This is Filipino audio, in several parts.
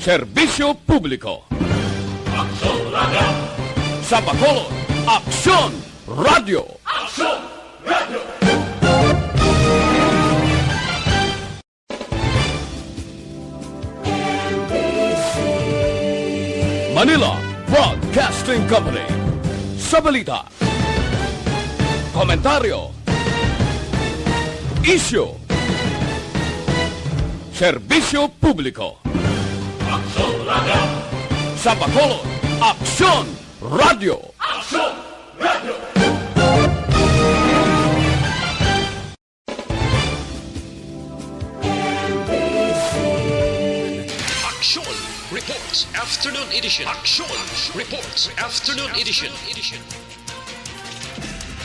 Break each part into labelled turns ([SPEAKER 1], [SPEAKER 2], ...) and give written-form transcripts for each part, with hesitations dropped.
[SPEAKER 1] Serbisyo Publiko.
[SPEAKER 2] Aksyon Radio!
[SPEAKER 1] Sa Bacolod, Aksyon Radio.
[SPEAKER 2] Aksyon Radio!
[SPEAKER 1] Manila Broadcasting Company. Sa balita, komentaryo, isyu, serbisyo publiko.
[SPEAKER 2] Aksyon Radio!
[SPEAKER 1] Sa Bacolod, Aksyon Radio.
[SPEAKER 2] Aksyon Radio!
[SPEAKER 3] Aksyon Reports Afternoon Edition. Aksyon Reports Afternoon Edition.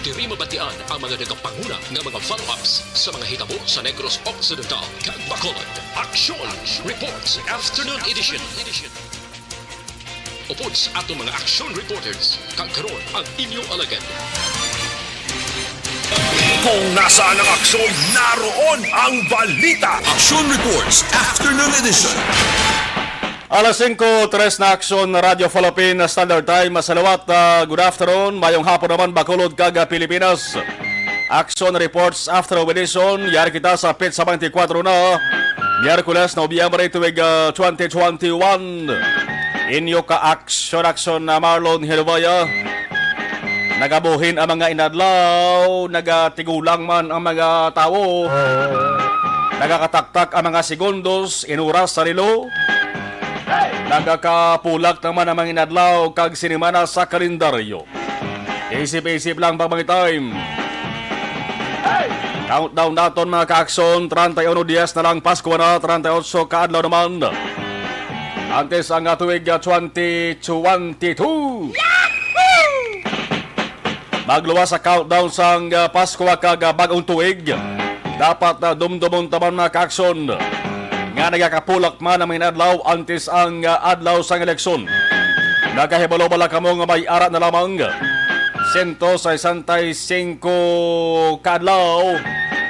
[SPEAKER 3] Diri mabatian ang mga nagapanguna ng mga follow-ups sa mga hitabo sa Negros Occidental kag Bacolod. Aksyon Reports Afternoon Edition. Upods ato mga action reporters kag karon ang inyong alagad.
[SPEAKER 4] Kung nasaan ang aksyon, naroon ang balita.
[SPEAKER 5] Action Reports Afternoon Edition.
[SPEAKER 6] Alas 5:03 na Aksyon Radio Philippine Standard Time. Masalawat, good afternoon. Mayong hapon naman Bacolod kaga Pilipinas. Action Reports Afternoon Edition. Yari kita sa PIT sa 24 na. Miyerkules na Nobyembre tuwig 2021. Inyo ka aksyon na Marlon Hilvaya. Nagabuhin ang mga inadlaw, nagatigulang man ang mga tao. Nagakataktak ang mga segundos, inuras sa relo. Nagakapulak naman ang mga inadlaw kag sinimana sa kalendaryo. Isip-isip lang pag mga time. Countdown naton mga ka-aksyon, 31 dias na lang Pasko na, 38 kaadlaw naman. Antes ang tuwig 2022. Magluwas sa countdown sang Pasko kag bagong tuig. Dapat na dumdumon taman na ka-aksyon. Nga nagakapulak man ang mga adlaw antes ang adlaw sang eleksyon. Nagahibalo-bala kamo nga may ara na lamang. 165 kaadlaw,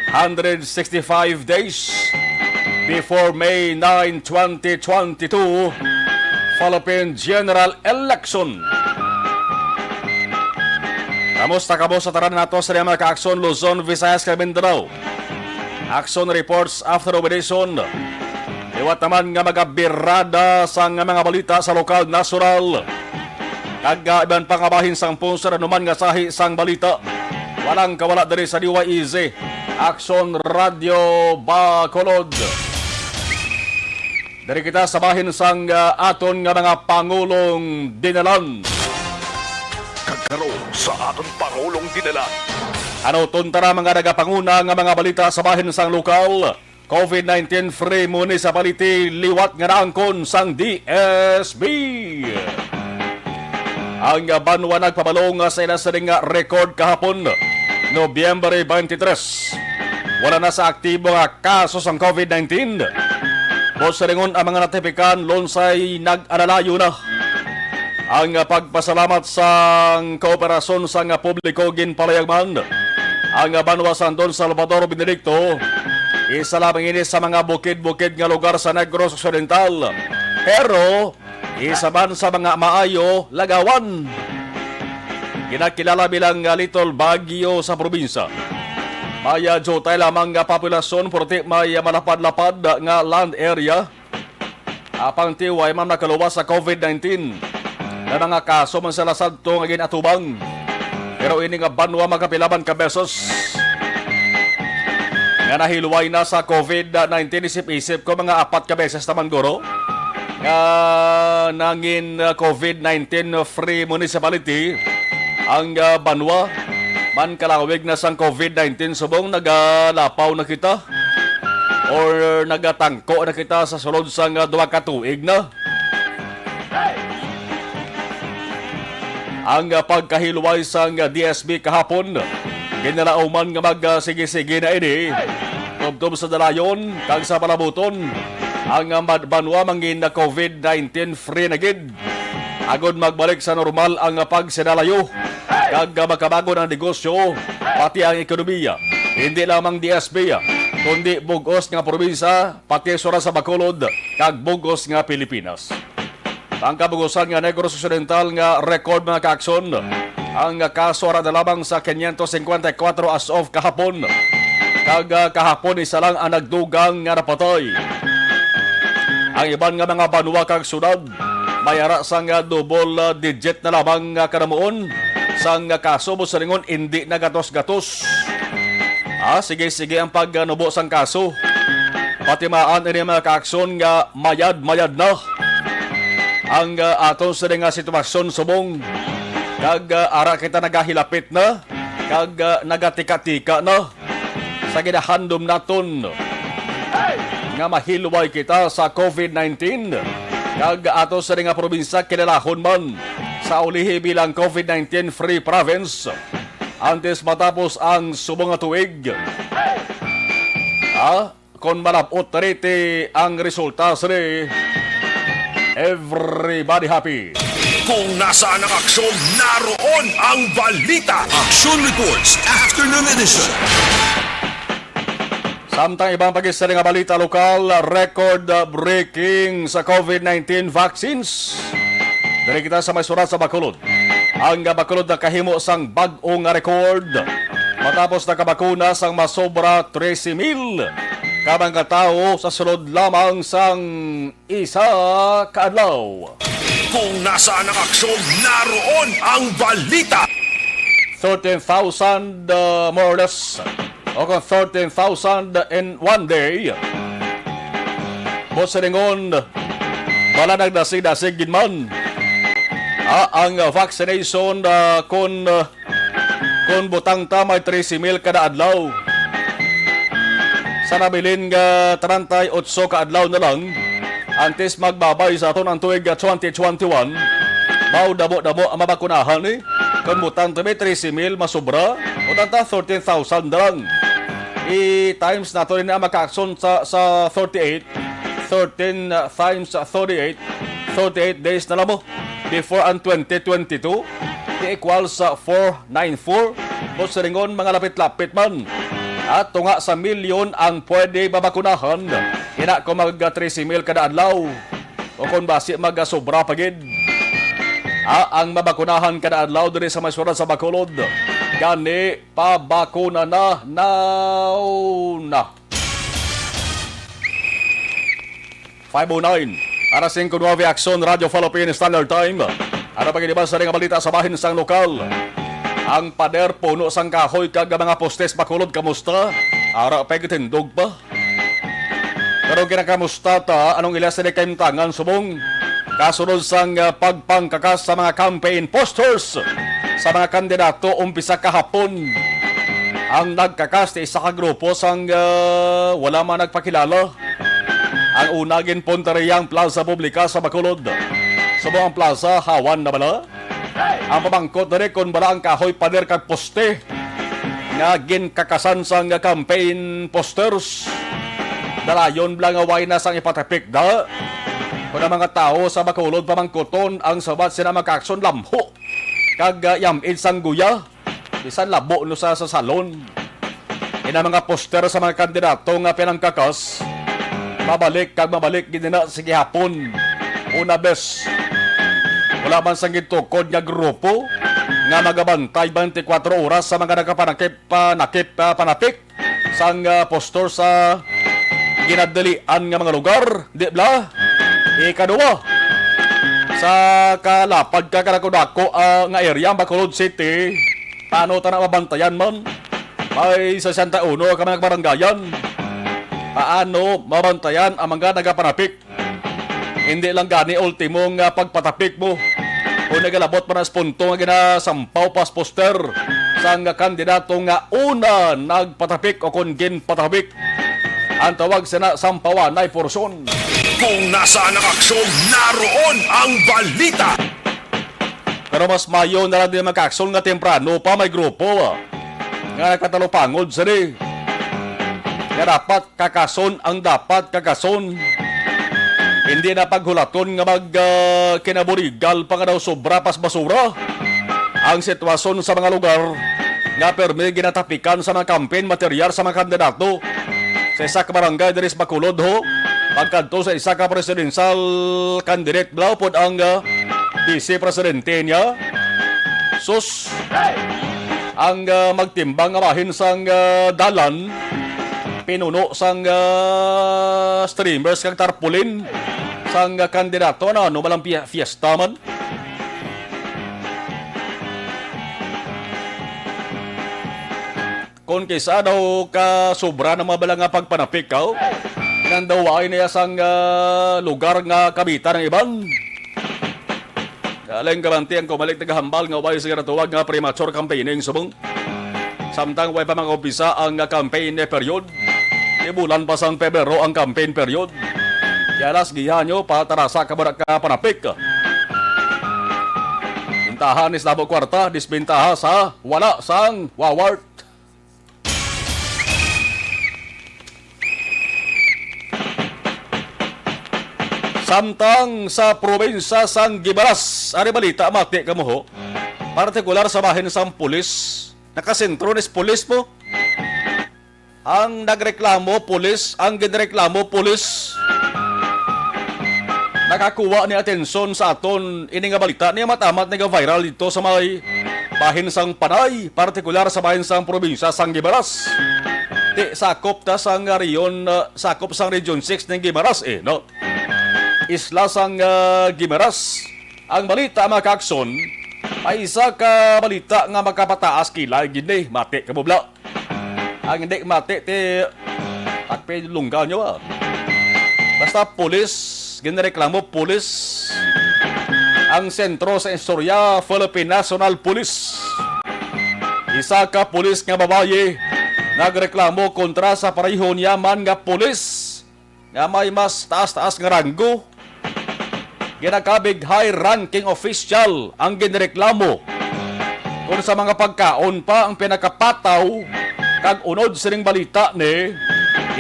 [SPEAKER 6] 165 days before May 9, 2022, Philippine General Election. Kamusta sa taran nato sa mga ka-aksyon Luzon, Visayas, kag Mindanao. Action Reports After Edition. Iwat naman nga magabirada sa mga balita sa lokal, nasyonal. Kag iban pangabahin sang punsar anuman nga sahi sang balita. Walang kawala diri sa DYEZ. Action Radio Bacolod. Dari kita sa bahin sang aton nga mga pangulong dinalan.
[SPEAKER 4] Kagkaroon sa aton Pangulong dinala.
[SPEAKER 6] Ano tuntara mga nagapanguna nga mga balita sa bahin sang lokal. COVID-19 free municipality liwat nga naangkon sang DSB. Ang banwa nagpabalong sa inasaring record kahapon, Nobyembre 23. Wala na sa aktibo nga kaso sang COVID-19. Bosaringon ang mga natipikan, lonsay nag-alalayo na. Ang pagpasalamat sa kooperasyon sa publiko ginpalayagman. Ang banwa sa Don Salvador Benedicto, isa lamang ini sa mga bukid-bukid nga lugar sa Negros Occidental. Pero, isa man sa mga maayo lagawan. Ginakilala bilang Little Baguio sa probinsya. Maya jotay lamang nga populasyon, porti may malapad-lapad nga land area. Apang tiway man nakaluwas sa COVID-19. Na mga kaso man sila sadto nga ginatubang. Pero ini nga banwa magapilaban ka besos. Nga nahilway na sa COVID-19, isip-isip ko mga 4 ka beses naman guro. Nangin COVID-19 free municipality ang banwa. Man kalawig na sang COVID-19 subong nagalapaw na kita or nagatangko na kita sa sulod sang 2 ka tuig na. Ang pagkahilway sang DSB kahapon, ginalauman nga magsige-sige na ini. Tubtob sa dalayon, kag sa palabuton, ang banwa mangin na COVID-19 free na gid. Agod magbalik sa normal ang pagsinalayo, kag makabago ng negosyo, pati ang ekonomiya. Hindi lamang DSB, kundi bugos nga probinsya, pati sura sa Bacolod, kag bugos nga Pilipinas. Ang kabugusan nga Negros Occidental nga record mga kaakson, ang kaso ra na lamang sa 554 as of kahapon. Kag kahapon isa lang ang nagdugang nga napatay. Ang iban nga mga banwa kag sunod, mayara sa nga double digit na lamang nga kanamuon. Sang kaso mo sa lingon, hindi na gatos-gatos. Sige ang pagnubo sang kaso. Patimaan ini mga kaakson nga mayad-mayad na. Ang aton sa nga sitwasyon subong. Kag ara kita nagahilapit na. Kag nagatika-tika na. Sa ginahandom naton. Nga mahilway kita sa COVID-19. Kag aton sa nga probinsya kinalahon man. Sa ulihi bilang COVID-19 free province. Antes matapos ang subong nga tuig. Kung malapot riti ang resulta sa everybody happy.
[SPEAKER 4] Kung nasaan ang aksyon, naroon ang balita.
[SPEAKER 5] Action Reports Afternoon Edition.
[SPEAKER 6] Samtang ibang pag-isa nga balita lokal, record-breaking sa COVID-19 vaccines. Dari kita sa may surat sa Bacolod. Ang Bacolod na kahimo sang bag-ong record. Matapos nakabakuna sang masobra 13,000 kamang katao sa sulod lamang sang isa kaadlaw.
[SPEAKER 4] Kung nasaan ang aksyon, naroon ang balita.
[SPEAKER 6] 13,000 more or less. O kung 13,000 in one day. Boss Ringon, wala nagdasig-dasig man. Ang vaccination kung butang tamay 13,000 kada adlaw. Sa nabilin nga 38 ka adlaw na lang, antes magbabay sa aton ang tuig 2021, mao damo-damo ang mabakunahan Kung butang tamay 13,000 masobra, o tanta 13,000 na lang. I-times nato rin na makaakson sa 38, 13 times 38, 38 days na lang mo. Before ang 2022, equals sa 494. O sa ringon, mga lapit-lapit man. At tunga sa milyon ang pwede babakunahan. Ina ko mag-13,000 kada adlaw. O kung basi mag-sobra pagid. Ang mabakunahan kada adlaw diri sa Masura sa Bacolod. Gani pabakuna na now na. 509. Para 5-9 Aksyon Radio Philippine Standard Time. Ano pag-iniban sa ring balita sa bahin sang lokal? Ang pader puno sang kahoy kag mga postes Bacolod, kamusta? Ara pagtindog pa. Pero kinakamusta ta, anong ilas na kaimtangan subong? Kasunod sang pagpangkakas sa mga campaign posters sa mga kandidato umpisa kahapon. Ang nagkakas isa ka grupo sang wala man nagpakilala. Ang unagin Pontariyang Plaza Publica sa Bacolod. Sa buong plaza, hawan na bala. Ang pamangkot na rin kung bala ang kahoy pader kag poste. Nga ginkakasan sang campaign posters. Dalayon lang away na sang ipatapik da. Kung ang mga tao sa Bacolod pamangkoton ang sabat sila makaksyon lamho. Kag yamid sang guya. Bisan labo no sa salon. Ina mga poster sa mga kandidato nga pinangkakas. Mabalik ginina sige hapon. Una bes. Wala man sang gitukod nga grupo nga magabantay 24 oras sa mga panapik sang postor sa ginadalian nga mga lugar. Di bla? Ikaduwa. Sa kalapad ka kanakudako nga area Bacolod City. Paano ta na mabantayan man? May 61 ka mga barangayan. Paano mabantayan ang mga nagapanapik? Hindi lang gani ultimong pagpatapik mo. O nagalabot pa na punto nga ginasampaw pas poster sa nga kandidato nga una nagpatapik o kung ginpatapik. Ang tawag sana sampawan ay porsyon.
[SPEAKER 4] Kung nasaan ang aksyon, naroon ang balita.
[SPEAKER 6] Pero mas mayo na lang din magkaksyon nga temprano pa may grupo. Nga nagkatalupangod sa rin. Nga dapat kakason ang dapat kakason. Hindi na paghulaton nga kinaburigal pa nga daw sobra pas basura. Ang sitwasyon sa mga lugar nga permi ginatapikan sa mga campaign material sa mga kandidato. sa isa ka barangay diri sa Bacolod ho. Pagkadto sa isa ka presidential candidate blaw pod ang vice presidente niya. Sus ang magtimbang nga bahin sang dalan pinuno sang streamers kang tarpulin sang kandidato na ano malang fiesta man. Kung kaysa daw ka sobra na mabala nga pagpanapikaw, nang daw ay niya sang lugar nga kabita ng iban. Galing garanti ang kumalik tagahambal nga way siya natuwag nga premature campaigning subong. Samtang way pa mga umpisa ang campaign period. Ibulan pa sang Pebrero ang campaign period. Yalas gihan nyo patarasa ka ba ka panapik. Bintahan is labo kwarta, disbintaha sa wala sang wawart. Samtang sa probinsya sang Gibaras, ari balita mati kamo ho. Partikular sa bahin sang pulis, nakasentro nis pulis mo. Ang nagreklamo pulis, ang ginreklamo pulis. Nakakuha ni atensyon sa aton ini nga balita niya matamat nga viral dito sa may bahin sang Panay, partikular sa bahin sang probinsya sang Gibaras. Ti sakop ta sang riyon, sakop sang Region 6 ng Gibaras no. Isla sang Gimeras. Ang balita mga kaakson ay isa ka balita nga makapataas kilay gini mati kabubla. Ang hindi mati ti takpe lungga nyo Basta pulis, ginreklamo pulis. Ang sentro sa istorya Philippine National Police. Isa ka pulis nga babaye nagreklamo kontra sa parehon yaman nga pulis nga may mas taas-taas nga ranggo. Ginakabig high-ranking official ang ginreklamo. Kung sa mga pagkaon pa ang pinakapataw kag unod sining balita ni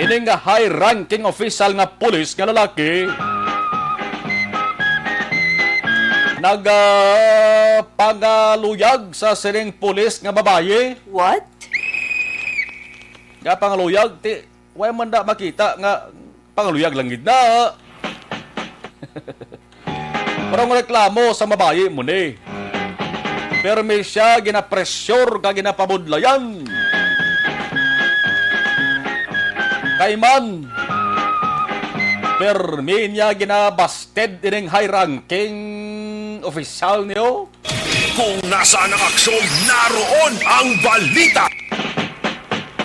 [SPEAKER 6] ining nga high-ranking official nga pulis nga lalaki nagpangaluyag sa sining pulis nga babaye.
[SPEAKER 7] What?
[SPEAKER 6] Nga pangaluyag ti way man da makita nga pangaluyag lang gid na. Parang reklamo sa mabayi mo ni. Pero may siya ginapressure ka ginapabudlayan. Kay man. Pero may niya ginabasted ining high-ranking official niyo.
[SPEAKER 4] Kung nasaan ang aksyon, naroon ang balita.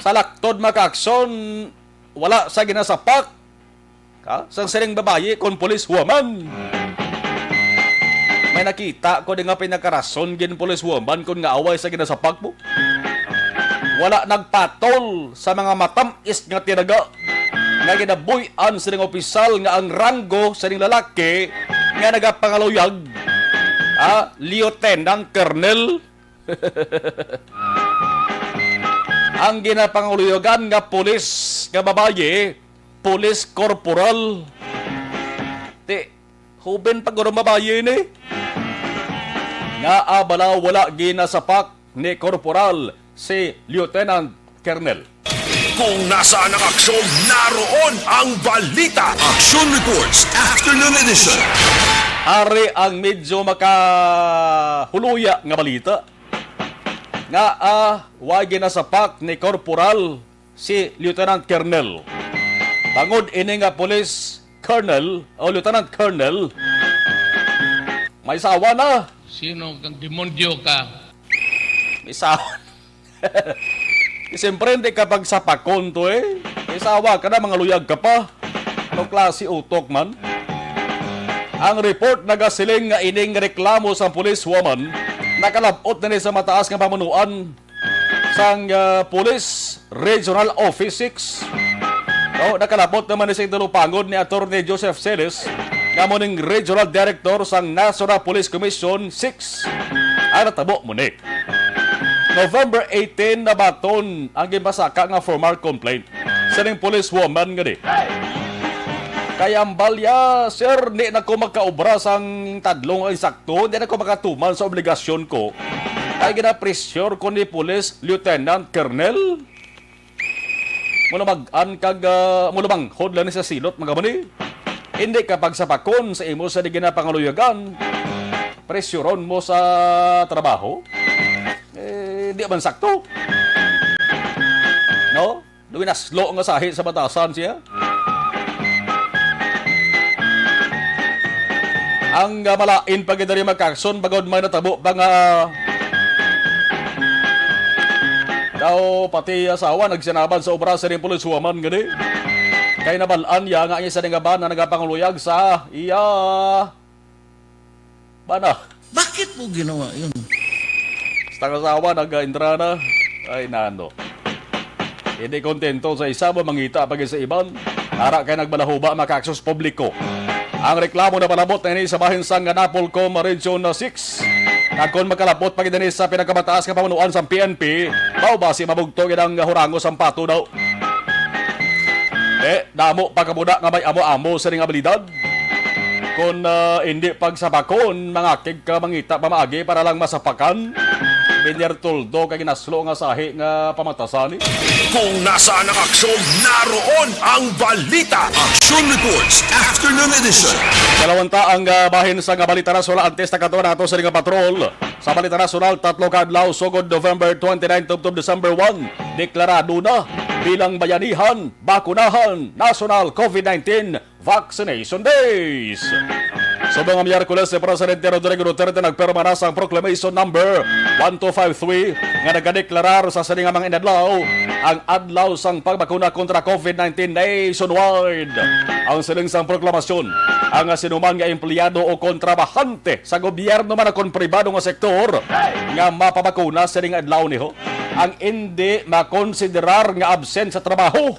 [SPEAKER 6] Sa laktod maka-aksyon, wala sa ginasapak. Sang siring babayi kon police woman. May nakita ko nga pinakarason gin police woman kung nga away sa ginasapak mo. Wala nagpatol sa mga matamis nga tinaga nga ginabuyan sa opisyal nga ang ranggo sa lalaki nga nagapangaluyag. Lieutenant Colonel. Ang ginapangaluyagan nga pulis nga babaye, police corporal. Ti, huben paguro babaye ni. Nga abala wala ginasapak ni Corporal si Lieutenant Colonel.
[SPEAKER 4] Kung nasaan ang aksyon, naroon ang balita.
[SPEAKER 5] Action Reports Afternoon Edition.
[SPEAKER 6] Ari ang medyo makahuluya nga balita. Nga wa ginasapak ni Corporal si Lieutenant Colonel. Bangod ini nga Police Colonel o Lieutenant Colonel, may sawa na.
[SPEAKER 8] Sino kang demonyo ka?
[SPEAKER 6] May sawa. Siyempre hindi kapag sapakon to may sawa ka na, mga luyag ka pa. Ano klase utok man? Ang report nagasiling nga ining reklamo sa police woman nakalabot na ni sa mataas nga pamunuan sang Police Regional Office 6. Nakalabot naman ni sa Indulupangod ni Atty. Joseph Celes nga muning Regional Director sang National Police Commission 6. Ang natabo mo ni. November 18 na baton ang gimbasaka nga formal complaint sa ning police woman nga di. Kaya ang balya, sir, di na ko magkaobra sang tadlong ay sakto, di na ko makatuman sa obligasyon ko. Ay gina-pressure ko ni Police Lieutenant Colonel. Mulabag-an kag mulabang hodlan sa silot mga mani. Hindi kapag sa pakon sa imo sa di ginapangaluyagan, presyoron mo sa trabaho, di man sakto. No? Doon naslo nga sahi sa batasan siya. Ang malain pag dari magkakson, bagod may natabo pa nga daw pati asawa nagsinaban sa obra sa rin pulis huwaman gani. Kaya nabalaan ya nga niya sa nga na nagapanguluyag sa iya bana.
[SPEAKER 7] Bakit mo ginawa yun?
[SPEAKER 6] Sa asawa nag-intra na ay nano. Hindi kontento sa isa mo mangita pag sa iban. Ara kay nagbalahuba makaksos publiko. Ang reklamo na palabot na ini sa bahin sang Napolcom Region 6. Nagkon makalapot pag ini sa pinagkamataas ka pamunuan sa PNP, bao ba si mabugto ang hurango sa pato daw. Damo pagkamuda nga may amo-amo sa ring abilidad. Kung hindi pagsapakon, mga kig ka mangita pamaagi para lang masapakan. Binyar tuldo kay ginaslo nga sahi nga pamatasan.
[SPEAKER 4] Kung nasaan ang aksyon, naroon ang balita.
[SPEAKER 5] Action Reports Afternoon Edition.
[SPEAKER 6] Dalawanta ang bahin sa balita nasional antes na katuwa nato sa ring patrol. Sa balita nasional, 3 kadlaw sugod November 29 to December 1, deklarado na bilang bayanihan, bakunahan, National COVID-19 Vaccination Days. Sa mga Miyerkules, si Presidente Rodrigo Duterte nagperma na sa Proclamation Number 1253 nga nagadeklarar sa saling mga inadlaw ang adlaw sang pagbakuna kontra COVID-19 nationwide. Ang siling sang proklamasyon, ang sinuman nga empleyado o kontrabahante sa gobyerno man akong pribado nga sektor nga mapabakuna sa ring adlaw niho, ang hindi makonsiderar nga absent sa trabaho.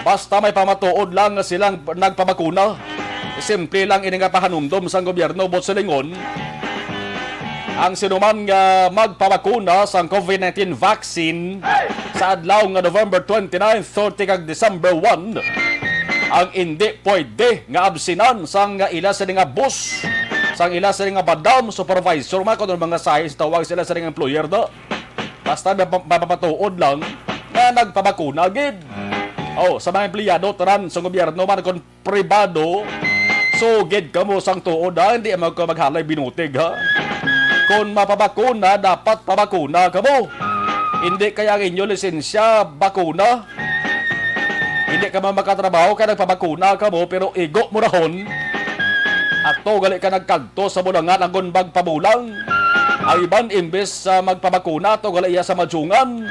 [SPEAKER 6] Basta may pamatuod lang nga silang nagpabakuna. Simple lang ini nga pahanumdom sa gobyerno bot silingon. Ang sinuman nga magpabakuna sa COVID-19 vaccine sa adlaw nga November 29, 30 kag December 1, ang hindi pwede nga absinan sang ila sa nga boss, sang ila sa nga badam supervisor man kuno mga size tawag sila sa nga employer do. Basta mapapatuod lang nga nagpabakuna gid. Sa mga empleyado tanan sa gobyerno man kon pribado, so gid kamo sang tuod hindi mo ka maghalay binutig ha. Kung mapabakuna, dapat pabakuna kamo. Hindi kaya ang inyo lisensya bakuna. Hindi ka makatrabaho kaya nagpabakuna kamo pero igo mo rahon. At to gali ka nagkagto sa bulangan ang gunbag pabulang. Ang iban imbes sa magpabakuna to gali iya sa majungan,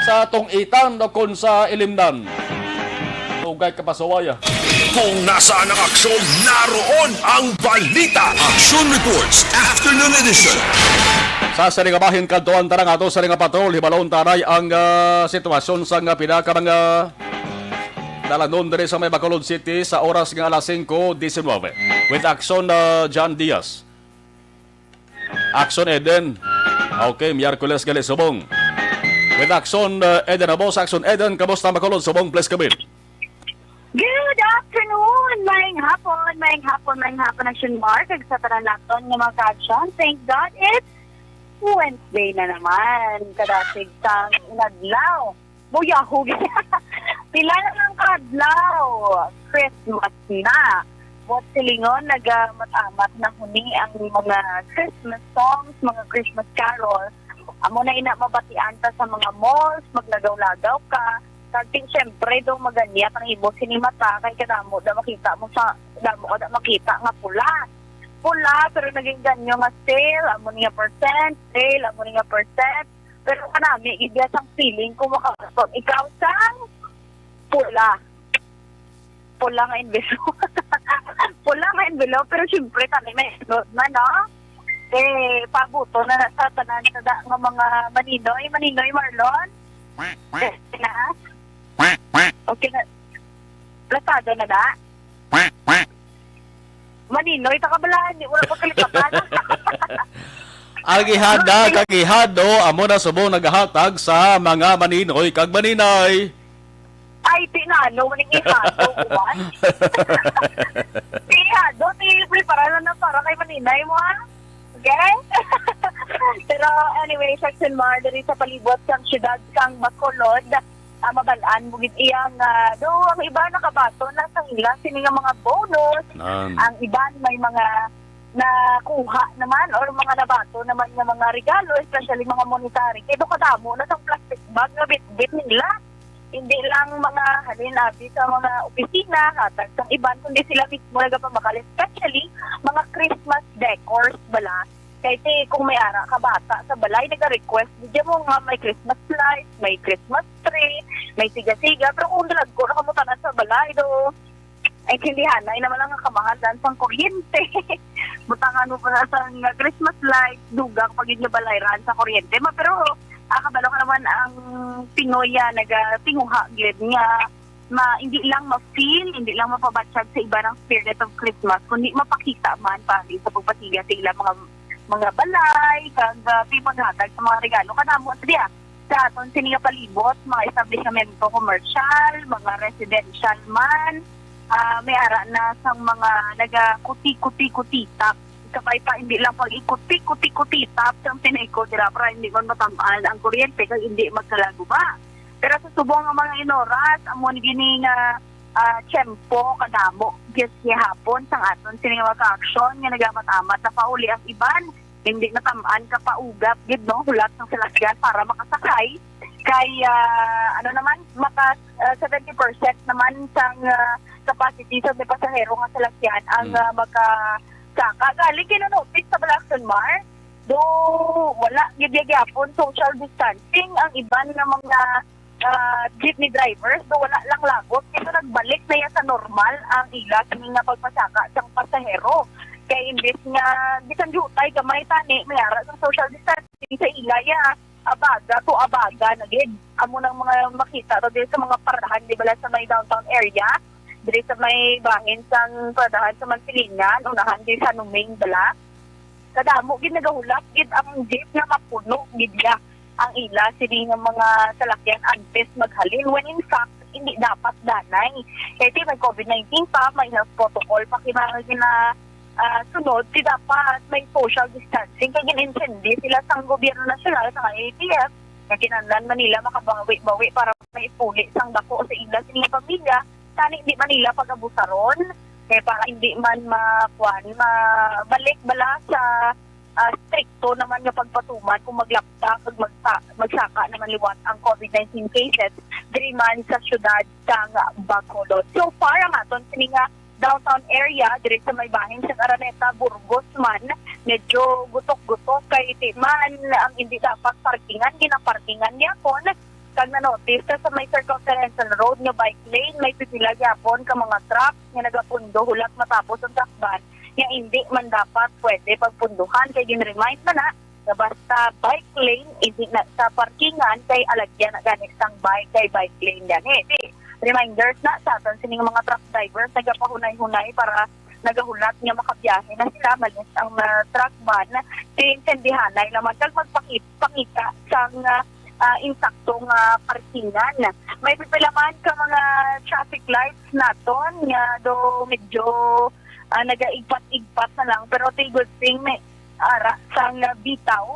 [SPEAKER 6] sa tong itan o kun sa ilimnan. Tugay ka pasawaya.
[SPEAKER 4] Kung nasaan ang aksyon, naroon ang balita.
[SPEAKER 5] Action Reports Afternoon Edition.
[SPEAKER 6] Sa saringabahin kantuan tarang ato sa ringa patrol, hibalon taray ang sitwasyon sa pinaka mga dalanon diri sa may Bacolod City sa oras nga alas 5:19. With action John Diaz. Action Eden. Okay, Miyerkules gali subong. With action Eden Abos, action Eden, kamusta Bacolod subong, please come in.
[SPEAKER 9] Good afternoon! Maayong hapon, Action Mark. Sa taranakton ng mga ka-action. Thank God, it's Wednesday na naman. Kadatig sang inadlaw. Buyahu. Pila na ng kadlaw. Christmas na. Buat silingon, nag-matamat na huni ang mga Christmas songs, mga Christmas carols. Amo na ina mabatian ta sa mga malls, maglagaw-lagaw ka. Kasi siyempre daw maganyat ang ibo sinimata kay kadamo da makita mo sa damo ka da makita nga pula pero naging ganyo nga sale amo niya percent pero kanami igya sang feeling ko makaton ikaw sang pula nga envelope pula nga envelope pero siyempre kami may note na no pabuto na sa tanan sa nga mga maninoy Marlon na okay na. Plasado na da? Maninoy, takabalahan. Di mo na pagkalikapan.
[SPEAKER 6] Ang ihada, kagihado, amo na subong naghatag sa mga maninoy kag maninay.
[SPEAKER 9] Ay, tinalo, maning ihado. Ihado, prepara na para kay maninay mo, ha? Okay? Pero anyway, Section Mar, dari sa palibot kang syudad kang Bacolod, mabalaan mo gid iyang do ang iba nakabato na sa ila sini nga mga bonus. Ang iban may mga nakuha naman or mga nabato naman nga mga regalo, especially mga monetary. Kaya kadamo na sa plastic bag nga bit nila. Hindi lang mga halinabi sa mga opisina, hatag sa iban, kundi sila mismo nagapamakal, especially mga Christmas decors bala. Kasi kung may ara ka bata sa balay, nag-request, bigyan mo nga may Christmas lights, may Christmas tree, may siga-siga, pero kung dalag ko, nakamutanan sa balay, do, ay kindihan, ay naman lang ang kamahalan sa kuryente. Butangan mo pa sa Christmas lights, dugang pag yung balay ran sa kuryente. Pero, kabalo ka naman ang Pinoy nag-tinguha gid nga hindi lang ma-feel, hindi lang mapabatsyag sa iba ng spirit of Christmas, kundi mapakita man pali sa pagpasiga sa ilang mga balay, kag paghatag sa mga regalo. Kanamo diya sa aton sini nga palibot, mga establishmento commercial, mga residential man, may ara na sang mga naga-kuti-kuti-kutitap. Kapay pa hindi lang pag ikuti-kuti-kuti-tap sa pinayko dira para hindi man matamaan ang kuryente kag hindi magkalago ba. Pero sa subong ng mga inoras, amon gini nga tiyempo kadamo gis hapon sang aton sini nga ka-action nga nagamat-amat na pauli ang iban, hindi natamaan ka paugap gid no hulat ng salasyan para makasakay kay naman maka 70% naman sang capacity sa pasahero nga salasyan ang saka galing kinonotice sa Balacan Mar do wala gyapon social distancing ang iban nga mga jeepney drivers do wala lang lagot ito nagbalik na yan sa normal ang ila kini nga pagpasaka sang pasahero kay imbes nga bisan jutay gamay tani mayara sa social distancing sa ila ya abaga na gid amo nang mga makita to sa mga parahan di bala sa may downtown area diri sa may bahin sang padahan sa Mansilingan, unahan din sa Numing bala. Kadamo gid nagahulak gid ang jeep nga mapuno gid ya ang ila sini nga mga salakyan antes maghalin when in fact hindi dapat danay. Kaya may COVID-19 pa, may health protocol pa kinahanglan sunod, di dapat may social distancing kaya gin-intindi sila sang gobyerno nasyonal sa ATF nga kinahanglan Manila makabawi-bawi para may puli sang dako sa ila sini nga pamilya. Tani hindi man nila pag-abusaron kaya para hindi man mabalik bala sa stricto naman nga pagpatuman kung maglapta magsaka naman liwat ang COVID-19 cases diri man sa syudad sang Bacolod. So far ang aton sini nga downtown area diri sa may bahin sa Araneta, Burgos man medyo gutok-gutok kay man ang hindi dapat parkingan ginaparkingan niya kon kag na-notice sa may circumferential road nga bike lane, may pipila gyapon ka mga truck nga nagapundo hulat matapos ang takban, nga hindi man dapat pwede pagpunduhan kay gin-remind na basta bike lane, hindi na sa parkingan kay alagyan na ganit sang bike kay bike lane gani. Reminders na sa aton sining mga truck drivers nagapahunay-hunay para nagahulat nga makabiyahe na sila malis ang truck ban tindihanay naman kag magpakita sang insaktong parkingan. May pipilaman ka mga traffic lights naton nga do medyo nagaigpat-igpat na lang pero the good thing may ara sang bitaw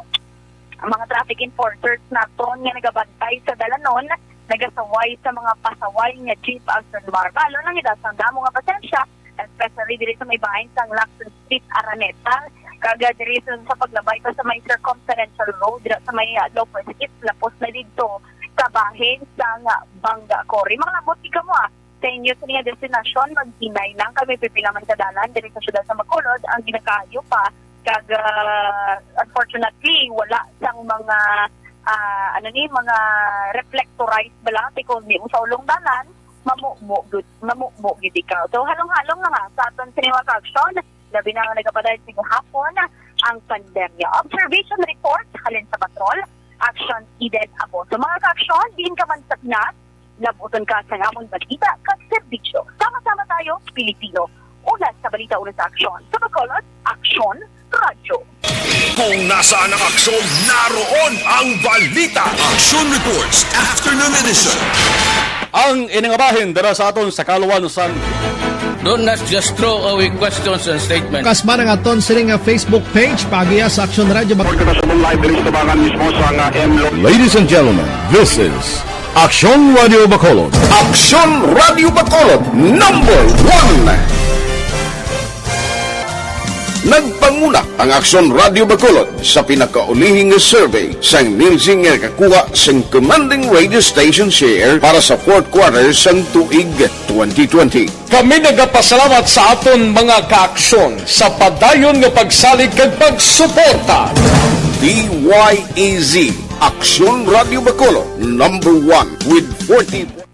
[SPEAKER 9] ang mga traffic enforcers naton nga nagabantay sa dalanon nagasaway sa mga pasaway nga jeep Alson Mar. Balo lang idasang damo nga pasensya especially diri sa may bahin sang Lacson Street, Araneta kaga diri sa paglabay pa sa may circumferential road dira sa may lower skip lapos na dito sa bahin sang Bangga Cory. Mga labot ka mo sa inyo sa nga destinasyon maghinay lang kami pipilaman sa dalan diri sa syudad sa Bacolod ang ginakayo pa kag unfortunately wala sang mga mga reflectorized bala kung di mo sa ulong dalan mamukmo gid ikaw. So halong-halong na nga sa aton siniwag action labi na nga nagapadayag sa hapon ang pandemya. Observation report halin sa patrol, action Eden Abo. So mga ka-action, diin ka man sa Pinas, labuton ka sa ngamon balita kag serbisyo. Sama-sama tayo, Pilipino. Ulat sa balita, ulat sa aksyon. Sa Bacolod, Aksyon Radio.
[SPEAKER 4] Kung nasaan ang aksyon, naroon ang balita.
[SPEAKER 5] Action Reports Afternoon Edition.
[SPEAKER 6] Ang iningabahin dara sa aton sa kaluwan sang
[SPEAKER 8] Do not just throw away questions and statements.
[SPEAKER 10] Kasma ng aton sining Facebook page pagiya sa Action Radio.
[SPEAKER 11] Ladies and gentlemen, this is
[SPEAKER 1] Aksyon Radio Bacolod.
[SPEAKER 4] Aksyon Radio Bacolod number 1. Nagpanguna ang Aksyon Radio Bacolod sa pinakaulihing survey sang Nilsing nga kakuha sang commanding radio station share para sa fourth quarter sang tuig 2020.
[SPEAKER 6] Kami nagapasalamat sa aton mga kaaksyon sa padayon nga pagsalig kag pagsuporta.
[SPEAKER 4] DYEZ Aksyon Radio Bacolod number 1 with 40.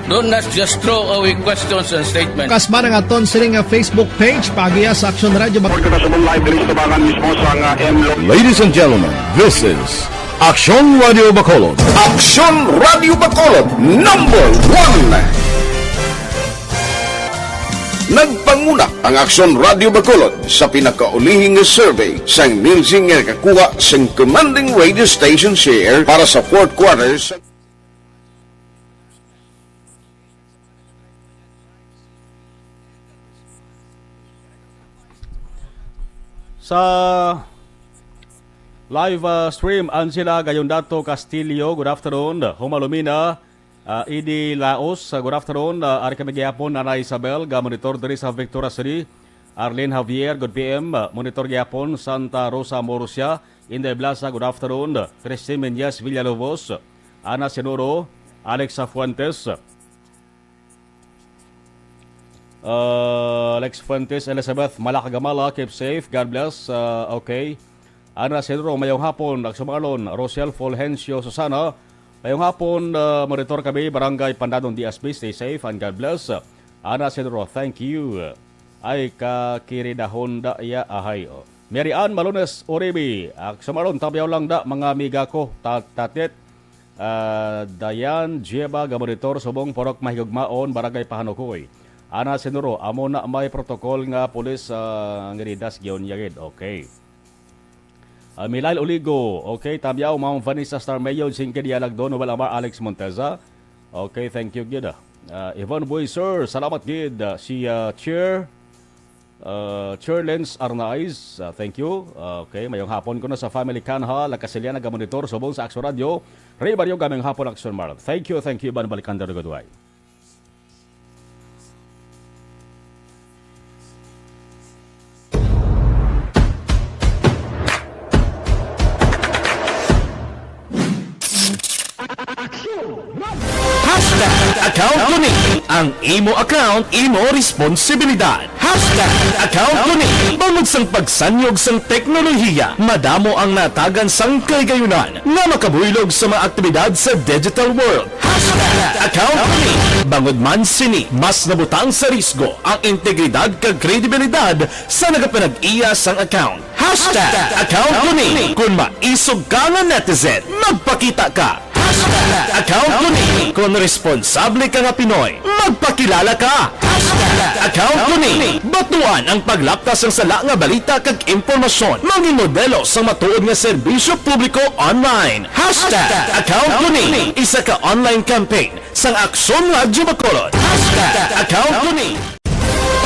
[SPEAKER 8] Do not just throw away questions and statements.
[SPEAKER 10] Kasma ng aton siring nga Facebook page pagiya sa Aksyon Radio Bacolod.
[SPEAKER 1] Ladies and gentlemen, this is Aksyon Radio Bacolod.
[SPEAKER 4] Aksyon Radio Bacolod number 1. Nagpanguna ang Aksyon Radio Bacolod sa pinakaulihing survey sang Nilsing nga kakuha sang commanding radio station share para sa fourth quarter
[SPEAKER 6] sa live stream Angela Gayondato Castillo, good afternoon. Humalumina Idi Laos, good afternoon. Ari kami gyapon Ana Isabel ga monitor diri sa Victoria City. Arlene Javier, good PM. Monitor gyapon Santa Rosa Morcia, Inday Blasa, good afternoon. Christine Menyas Villalobos, Ana Senoro, Alexa Fuentes, Alex Fuentes, Elizabeth Malakagamala, keep safe, God bless. Okay. Ana Senro, mayong hapon, Nagsumalon, Rosel Fulgencio Susana, mayong hapon, monitor kami, Barangay Pandadong DSB, stay safe and God bless. Ana Senro, thank you. Ay kakiridahon da ya ahay. Mary Ann Malones Oribi, Sumalon, tabiyaw lang da, mga amiga ko, tatit, Dayan, Jeba, Gamonitor, Subong, Porok, Mahigugmaon, Barangay Pahanukoy. Ana Senuro, amo na may protocol nga pulis ngiridas gyon yagid. Okay. Milal Oligo, okay, tabiyaw Ma'am Vanessa Starmayon, Singke Dialagdo, Novel Amar, Alex Monteza. Okay, thank you gid. Yvonne Boy, sir, salamat gid. Si Chair Lens Arnaiz, thank you. Okay, mayong hapon ko na sa Family Kanha, Lakasilya nagamonitor, subong sa Aksyon Radio. Ray Barrio, gaming hapon Aksyon Marl. Thank you, Iban Balikanda Rugadway.
[SPEAKER 4] Account ko ni ang imo account, imo responsibilidad. Account ko ni bangod sang pagsanyog sang teknolohiya, madamo ang natagan sang kaygayunan nga makabuylog sa mga aktibidad sa digital world. Account ko ni bangod man sini mas nabutang sa risgo ang integridad kag kredibilidad sa nagapanag-iya sang account. Account ko ni kung maisog ka nga netizen, magpakita ka. Account ko ni kung responsable ka nga Pinoy, magpakilala ka. Account ko ni batuan ang paglaptas ng sala nga balita kag impormasyon, maging modelo sa matuod nga serbisyo publiko online. Account ko ni isa ka online campaign sang Aksyon Radio Bacolod. Account ko ni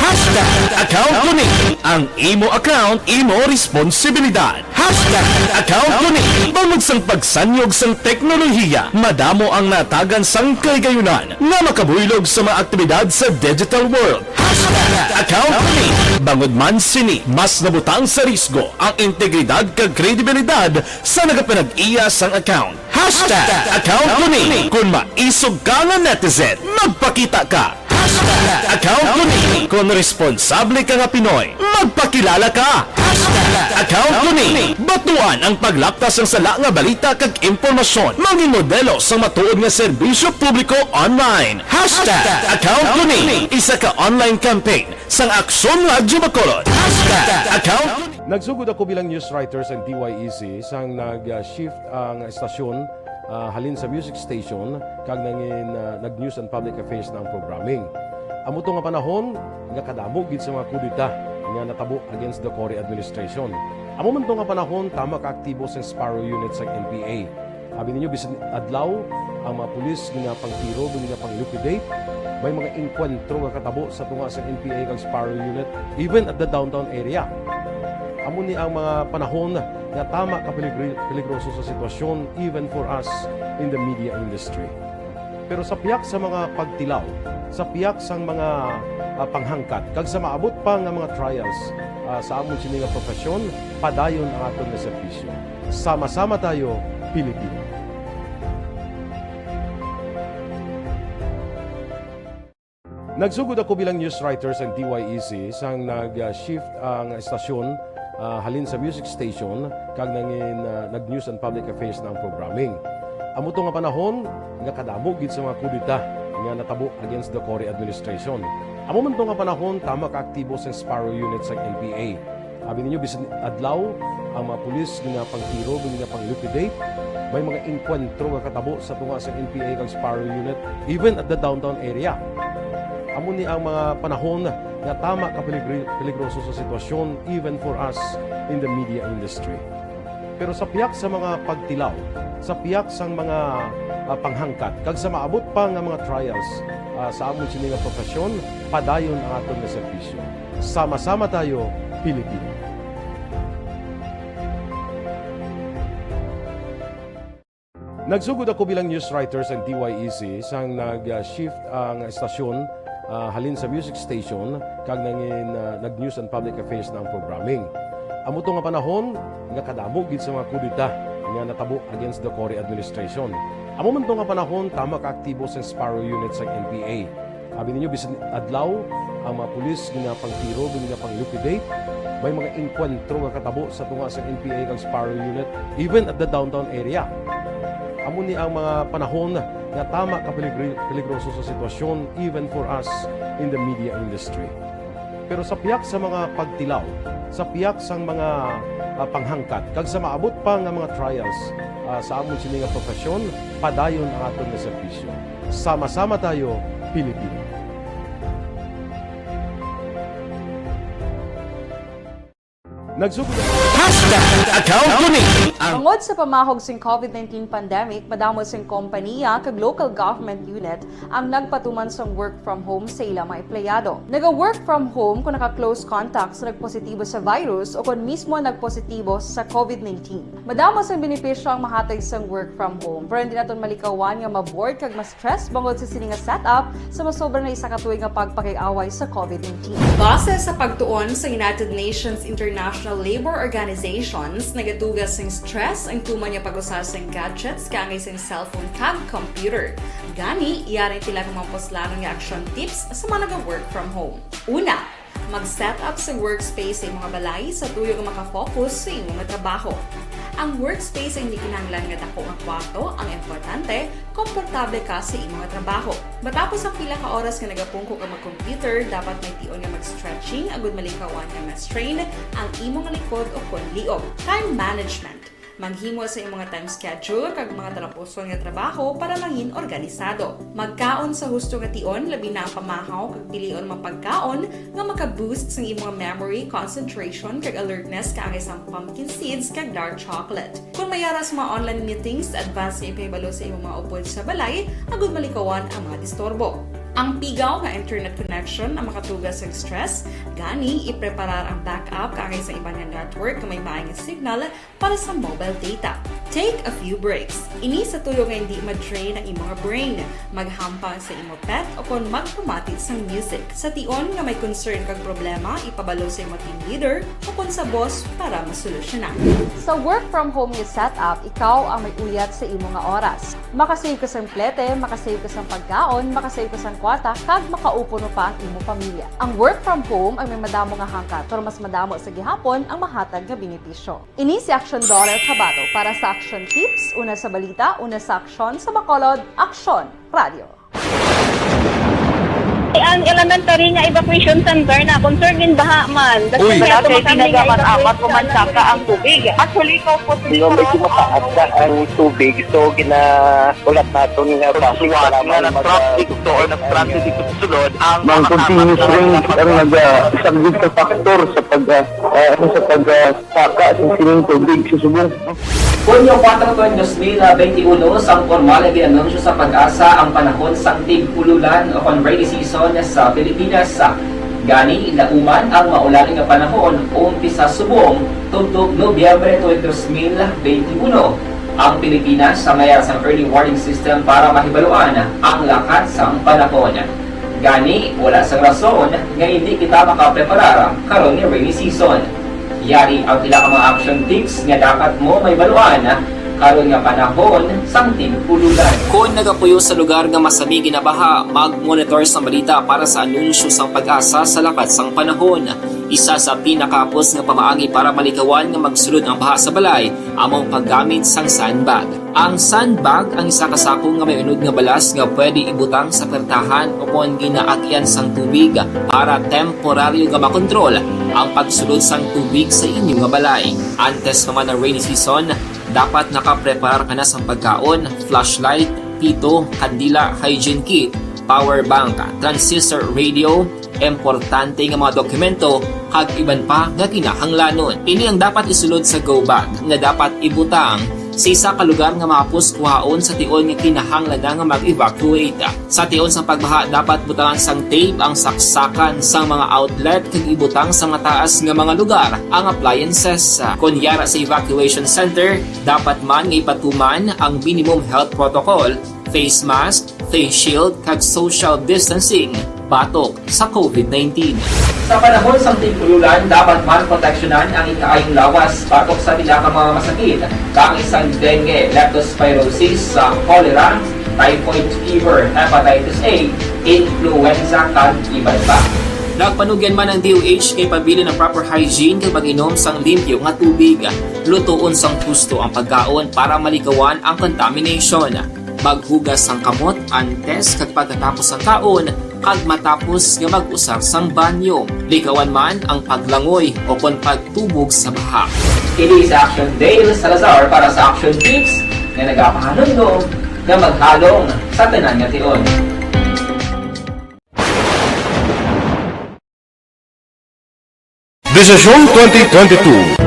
[SPEAKER 4] Hashtag account ko ni ang imo account, imo responsibilidad. Hashtag account ko ni bangod sang pagsanyog sang teknolohiya, madamo ang natagan sang kaygayunan nga makabuylog sa mga aktibidad sa digital world. Hashtag account ko ni bangod man sini mas nabutang sa risgo ang integridad kag kredibilidad sa nagapanag-iya sang account. Hashtag account ko ni kung maisog ka nga netizen, magpakita ka. Hashtag account ko ni kung responsable ka nga Pinoy, magpakilala ka. Hashtag account ko ni batuan ang paglaptas ng sala nga balita kag impormasyon, maging modelo sa matuod nga serbisyo publiko online. Hashtag account ko ni isa ka online campaign sang Aksyon Radyo Bacolod. Hashtag account ko ni
[SPEAKER 11] Nagsugod ako bilang news writer sa DYEC sang nag-shift ang estasyon halin sa music station kag nangin nag-news and public affairs na ang programming. Amo to nga panahon nga kadamo gid sa mga kudita nga natabo against the Cory administration. Amo man to nga panahon tama ka aktibo sa Sparrow unit sa NPA. Abi ninyo bisan adlaw ang mga pulis nga pangtiro nga pang-liquidate, may mga enkwentro nga katabo sa tunga sa NPA kag Sparrow unit even at the downtown area. Amo ni ang mga panahon nga tama ka peligroso sa sitwasyon even for us in the media industry. Pero sa piyak sa mga pagtilaw, sa piyak sa mga panghangkat, kag sa maabot pa nga mga trials sa amon sini nga profesyon, padayon ang aton nga serbisyo. Sama-sama tayo, Pilipino. Nagsugod ako bilang news writer sa DYEC sang nag-shift ang estasyon halin sa music station kag nangin nag-news and public affairs na ang programming. Amo to nga panahon nga kadamo gid sa mga kudita nga natabo against the Cory administration. Amo man to nga panahon tama ka aktibo sa Sparrow unit sa NPA. Abi ninyo bisan adlaw ang mga pulis nga pangtiro nga pang-liquidate, may mga enkwentro nga katabo sa tunga sa NPA kag Sparrow unit even at the downtown area. Amo ni ang mga panahon nga tama ka peligroso sa sitwasyon even for us in the media industry. Pero sa piyak sa mga pagtilaw, sa piyak sa mga panghangkat, kag sa maabot pa nga mga trials sa amon sini nga profesyon, padayon ang aton nga serbisyo. Sama-sama tayo, Pilipino. Nagsugod ako bilang news writer sa DYEC sang nag-shift ang estasyon halin sa music station kag nangin nag-news and public affairs na ang programming. Amo to nga panahon nga kadamo gid sa mga kudita nga natabo against the Cory administration. Amo man to nga panahon tama ka aktibo sa Sparrow unit sa NPA. Abi ninyo bisan adlaw ang mga pulis nga pangtiro nga pang-liquidate, may mga enkwentro nga katabo sa tunga sa NPA kag Sparrow unit even at the downtown area. Amo ni ang mga panahon nga tama ka peligroso sa sitwasyon even for us in the media industry. Pero sa piyak sa mga pagtilaw, sa piyak sa mga panghangkat, kag sa maabot pa nga mga trials sa amon sini nga profesyon, padayon ang aton nga serbisyo. Sama-sama tayo, Pilipino. Nagsugod
[SPEAKER 4] Hashtag account ko ni ang
[SPEAKER 12] Tungod sa pamahog sing COVID-19 pandemic, madamo sing kompanya kag local government unit ang nagpatuman sang work from home sa ilang mga empleyado. Naga-work from home kung naka-close contact sa nagpositibo sa virus o kung mismo nagpositibo sa COVID-19. Madamo sang benepisyo ang mahatag sang work from home, pero hindi naton malikawan nga ma-bored kag ma-stress bangod sa sini nga setup sa masobra na isa ka tuig nga pagpakiaway sa COVID-19. Base sa pagtuon sa United Nations International Labor Organizations, nagatugas ng stress ang tuman niya pag-usas ng gadgets kangay sa cellphone kag computer. Gani, iyarin tila ng mga poslano nga action tips sa mga nag-work from home. Una, mag-set up sa workspace sa mga balay sa tuyo nga makafocus sa imong trabaho. Ang workspace ay hindi kinahanglan nga dako nga kwarto, ang importante, komportable ka sa imong trabaho. Matapos ang pila ka oras nga nagapungko ka mag-computer, dapat may tion nga mag-stretching agud malikawan nga ma-strain ang imong likod o konliog. Time management. Maghimo sa imong mga time schedule kag mga talapuson nga trabaho para mangin organisado. Magkaon sa husto nga tion, labi na ang pamahaw kag pilion mapagkaon nga maka-boost sa imong memory, concentration kag alertness kaangay sa pumpkin seeds kag dark chocolate. Kung mayara sa mga online meetings, advance nga ipahibalo sa imong mga upod sa balay, agud malikawan ang mga disturbo. Ang pigaw nga internet connection ang makatugas sa stress, gani ipreparar ang backup kaagay sa ibang nga network na may maayong signal para sa mobile data. Take a few breaks. Ini sa tuyo nga hindi ma-drain ang imong brain, maghampang sa imong pet o kung magpumati sa music. Sa tion nga may concern kag problema, ipabalo sa imong team leader o kung sa boss para masolusyonan. Sa work from home nga setup, ikaw ang may uyat sa imong nga oras. Makasave ka sa plete, makasave ka sa pagkaon, makasave ka sa kwarta, kag makaupo no pa ang imong pamilya. Ang work from home ay may madamo nga hangkat, pero mas madamo sa gihapon ang mahatag nga benepisyo. Ini si Action Dorel Cabato para sa Action Tips, una sa balita, una sa aksyon sa Bacolod, Action Radio.
[SPEAKER 9] Ang elementary nga evacuation center na concern din baha man.
[SPEAKER 11] Uy.
[SPEAKER 9] Kasi pinagamat-amat kumansaka ang tubig. Actually, ikaw po
[SPEAKER 13] Medyo mataas na ang tubig. So, ulat natin nga basiwala na traffic to or traffic dito sa sulod. Ang continuous rain ang nag-isang sa factor sa pagsaka sa sining tubig sa subong.
[SPEAKER 14] Hunyo 4, 2021, sang formal na ginanunsyo sa Pag-asa ang panahon sa tig-ululan o rainy season sa Pilipinas. Gani, lauman ang maulaling nga panahon umpisa subong tugtog Nobyembre 2021. Ang Pilipinas sa mayroon sang early warning system para mahibaluan ang lakat sang panahon. Gani, wala sang rason nga hindi kita makapreparar karon ni rainy season. Yari ang pila ka mga action tips nga dapat mo may baluan karon nga panahon sang tig-ululan. Kung nagapuyo sa lugar nga masami ginabaha, mag-monitor sa balita para sa anunsyo sang Pag-asa sa lakat sang panahon. Isa sa pinakapos nga pamaagi para malikawan nga magsulod ang baha sa balay, among paggamit sang sandbag. Ang sandbag ang isa ka sako nga may unod nga balas nga pwede ibutang sa pertahan o kung ginaagyan sang tubig para temporaryo nga makontrol ang pagsulod sang tubig sa inyong nga balay. Antes naman ng rainy season, dapat nakaprepare ka na sa pagkaon, flashlight, pito, kandila, hygiene kit, power bank, transistor radio, importante nga mga dokumento, kag iban pa nga kinahanglanon. Ini ang dapat isulod sa go bag nga dapat ibutang sa isa ka lugar nga mapos kuhaon sa tion nga kinahanglan nga mag-evacuate. Sa tion sa pagbaha, dapat butangan sang tape ang saksakan sa mga outlet kag ibutang sa mataas nga mga lugar ang appliances. Kunyara sa evacuation center, dapat man nga ipatuman ang minimum health protocol, face mask, face shield kag social distancing batok sa COVID-19. Sa panahon sa tig-ululan, dapat man proteksyonan ang ikaayong lawas batok sa pila ka mga masakit, kang isang dengue, leptospirosis, cholera, typhoid fever, hepatitis A, influenza kag iban pa. Nagpanugyan man ang DOH kay pabili ng proper hygiene kay pag-inom sang limpyo nga tubig. Lutuon sang gusto ang pagkaon para malikawan ang contamination. Maghugas sang kamot antes kag pagkatapos ang kaon kag matapos nga mag-usar sang banyo. Likawan man ang paglangoy o kon pagtubog sa baha. Kini sa Action Dale Salazar para sa Action Tips nga nagapahanundong nga maghalong sa tanan nga tion.
[SPEAKER 1] Desisyon 2022.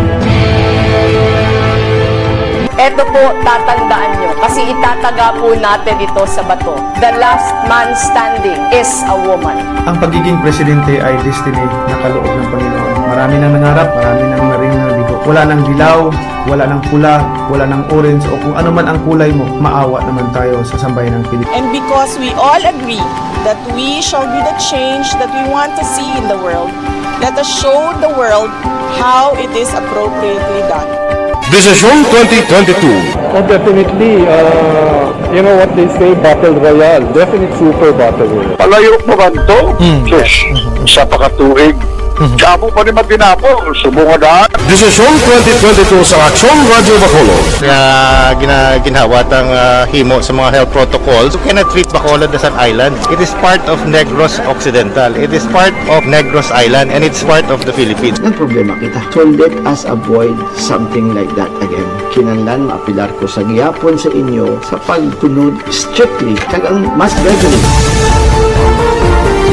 [SPEAKER 15] Ito po, tatandaan nyo, kasi itataga po natin ito sa bato. The last man standing is a woman.
[SPEAKER 16] Ang pagiging presidente ay destiny na kaloob ng Panginoon. Marami nang nangarap, marami nang naring nabigo. Wala nang dilaw, wala nang pula, wala nang orange, o kung ano man ang kulay mo, maawa naman tayo sa sambayan ng Pilipinas.
[SPEAKER 17] And because we all agree that we shall be the change that we want to see in the world, let us show the world how it is appropriately done.
[SPEAKER 1] Desisyon 2022.
[SPEAKER 18] Oh, definitely, you know what they say, Battle Royale. Definitely super Battle Royale.
[SPEAKER 13] Palayo mo ba ito? Yes. Sa pakatuig. Kamo pa rin magdinapo. Subungan.
[SPEAKER 1] Desisyon 2022 sa Action Radio Bacolod.
[SPEAKER 19] Ginhawat ang himo sa mga health protocols. You cannot treat Bacolod as an island. It is part of Negros Occidental. It is part of Negros Island and it's part of the Philippines.
[SPEAKER 20] Ang problema kita. So let us avoid something like that again. Kinanglan maapilar ko sa gihapon sa inyo sa pagtunod strictly kag ang mas regularly.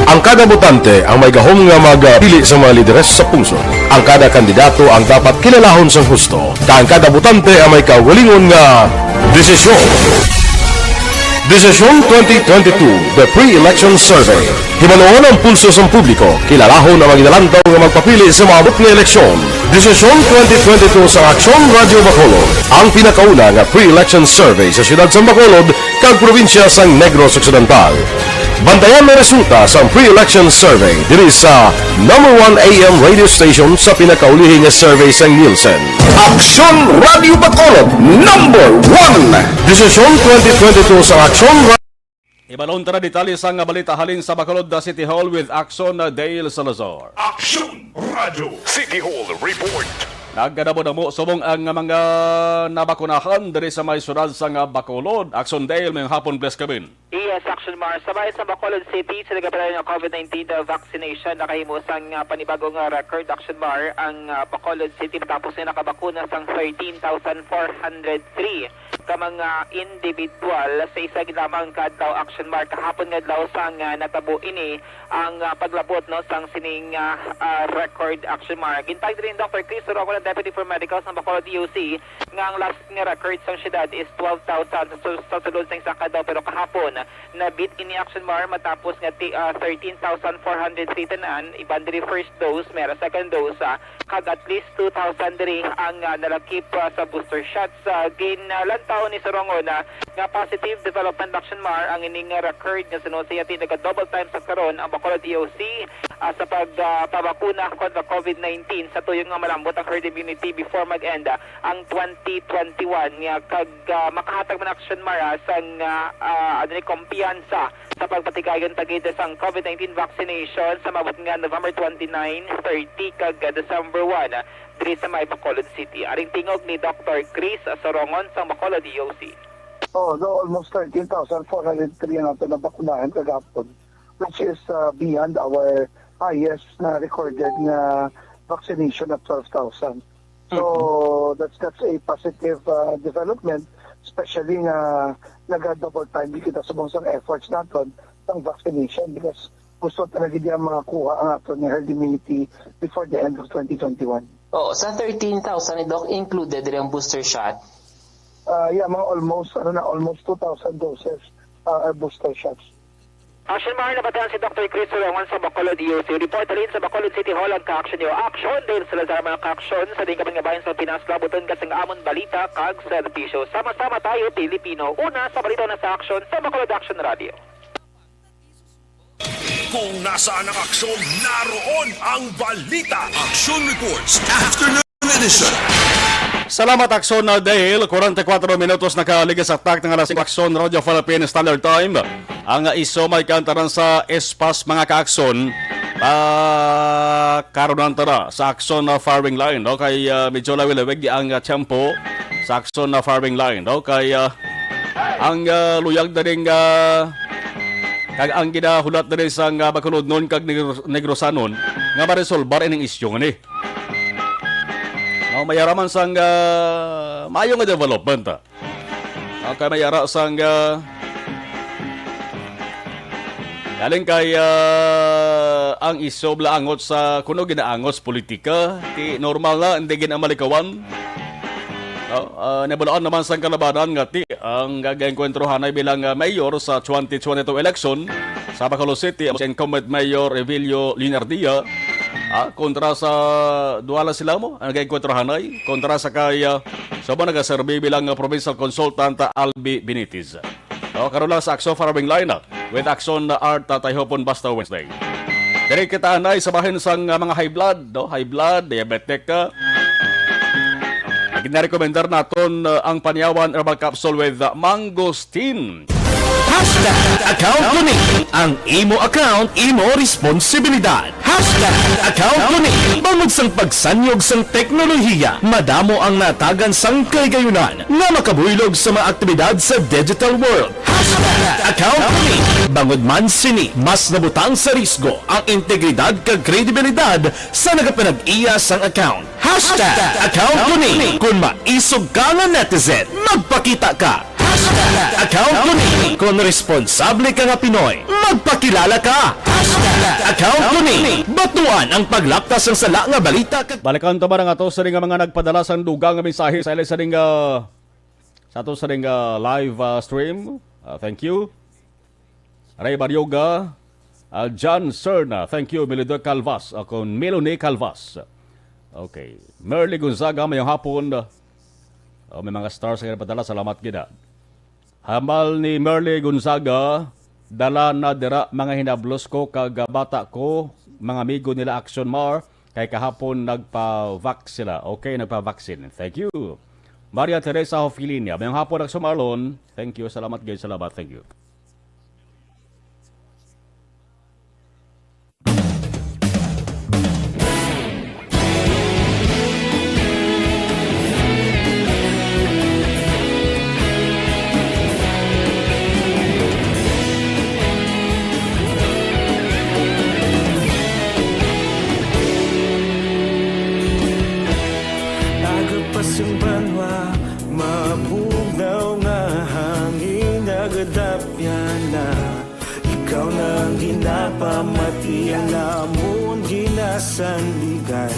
[SPEAKER 1] Ang kada botante ang may gahom nga magpili sa mga lideres sa pungsod. Ang kada kandidato ang dapat kilalahon sa husto. Ang kada botante ang may kaugalingon nga desisyon. Desisyon 2022, the pre-election survey. Himanuon ang pulso sa publiko, kilalahon ang magidalantaw nga magpapili sa maabot nga eleksyon. Desisyon 2022 sa Aksyon Radio Bacolod, ang pinakauna nga pre-election survey sa siyudad sa Bacolod, kag probinsya sa Negros Occidental. Bantayan ang resulta sa pre-election survey diri sa number 1 AM radio station sa pinakaulihing nga survey sa Nielsen. Aksyon Radio Bacolod, number 1! Desisyon 2022 sa Aksyon Radio.
[SPEAKER 6] Ibalon tara detalye sa nga balita halin sa Bacolod City Hall with Axon Dale Salazar.
[SPEAKER 2] Aksyon Radio City Hall Report.
[SPEAKER 6] Naggadabo-damo subong ang mga nabakunahan diri sa may syudad sa nga Bacolod. Axon Dale, may hapon bless kabin.
[SPEAKER 21] Yes, Action Mar. Sabay sa Bacolod City, sa nagapalala ng COVID-19 vaccination, nakahimusang panibagong record, Action Mar, ang Bacolod City matapos na nakabakuna sang 13,403 ka mga individual sa isa lamang kadlaw, Action Mar. Kahapon nga daw sang natabo ini ang paglabot no sang sining record, Action Mar. Gintay din Dr. Chris Roco, Deputy for Medical sa Bacolod DOC, nga ang last nga record sa siyudad is 12,000 sa sulod sa isa kadlaw, pero kahapon na beat ini Action Mar matapos nga 13,403 tanan, iban diri first dose, mera second dose, kag at least 2,000 diri ang nalakip sa booster shots. Ginlantaw ni Sorongo na nga positive development, Action Mar, ang ining record nga sunod sa yati nagka-double time sa karon ang Bacolod DOC sa pagpabakuna kontra COVID-19 sa tuyong nga malambot ang herd immunity before mag-end ang 2021 nga kag makahatag man, Action Mar, sang kumpiyansa sa pagpatigayon tagid sang COVID-19 vaccination sa mabot nga November 29, 30 kag December 1 diri sa may Bacolod City. Aring tingog ni Dr. Chris Sorongon sa Bacolod DOC.
[SPEAKER 22] Almost 13,403 ang ato na bakunahan kagapon, which is beyond our highest na recorded na vaccination of 12,000. So that's a positive development, especially nga nag-double time kita sa bungsang efforts natin ng vaccination because gusto talaga diya makakuha ang ato ni herd immunity before the end of 2021.
[SPEAKER 21] Sa 13,000 ni Doc, included rin ang booster shot?
[SPEAKER 22] Mga almost 2,000 doses are booster shots.
[SPEAKER 21] Action Mar, nabatayan si Dr. Chris Sorongon sa Bacolod DOC. Report rin sa Bacolod City Hall ang ka-action niyo. Action din sila sa mga ka-action sa din kapag bayan sa Pinas, Labuton, kasing amon balita, kag servisyo. Sama-sama tayo, Pilipino. Una sa balita na sa action sa Bacolod Action Radio.
[SPEAKER 5] Kung nasaan ang aksyon, naroon ang balita. Action Reports Afternoon Edition.
[SPEAKER 6] Salamat, Axon Dale. 44 minutos nakaligas sa tak ng alas Axon Radio Philippine Standard Time. Ang iso may kantaran sa espas mga ka-Axon. Karonan tara sa Axon firing line. No? Kay medyo lawilawig ang tempo sa Axon firing line. No? Kay ang luyag na rin kag ang ginahulat na rin sa Bacolod noon kag Negrosanon nga maresolbar ining isyo nga ni. Mayaraman sang mayong nga development. Kaya mayara sang galing kay ang isobla angot sa kuno ginaangot politika ti normal na hindi ginamalikawan. Nabulaan naman sang kalabanan nga ti ang gagawin ay bilang mayor sa 2022 election sa Bacolod City ang incumbent Mayor Evelio Linardia. Kontra sa duala sila mo, ang nagkwentrahanay, kontra sa kaya sa mga nagaserbi bilang provincial consultant Albi Benitez. Karoon lang sa Axon Farming Line with Axon Art Tayhopon Basta Wednesday. Dari kita anay sa bahin sang mga high blood, diabetic ka. Ginarekomendar naton ang Panyawan Herbal Capsule with Mangosteen.
[SPEAKER 4] Account Kuning. Ang imo account, imo responsibilidad. Account Kuning. Bangod sang pagsanyog sang teknolohiya, madamo ang natagan sang kaygayunan nga makabuylog sa mga aktibidad sa digital world. Account Kuning. Bangod man sini, mas nabutang sa risgo ang integridad kag kredibilidad sa nagapanag-iya sang account. Account Kuning. Kung maisog ka nga netizen, magpakita ka. Account Kuning. Kung responsable ka nga Pinoy, magpakilala ka. Account Kuning. Batuan ang paglaptas ng sala nga balita.
[SPEAKER 6] Balikan ta ba nga to sa ring mga nagpadala sang dugang nga mensahe sa ring sa to sa ring live stream. Thank you. Ray Baryoga, John Serna, thank you. Melodor Calvas, ako Melanie Calvas. Okay. Merly Gonzaga, mayong hapon. May mga stars sa padala, salamat gina. Hamal ni Merly Gonzaga, dala na dira mga hinablos ko kagabata ko, mga amigo nila Action Mar, kay kahapon nagpa-vax sila. Okay, nagpa-vaccine. Thank you. Maria Teresa Hofilinia, mayong hapon nagsumalon. Thank you, salamat guys, salamat, thank you.
[SPEAKER 3] Yung banwa, mabugaw nga hangin nagadapya na. Ikaw na ang ginapamati, ang namon ginasandigan.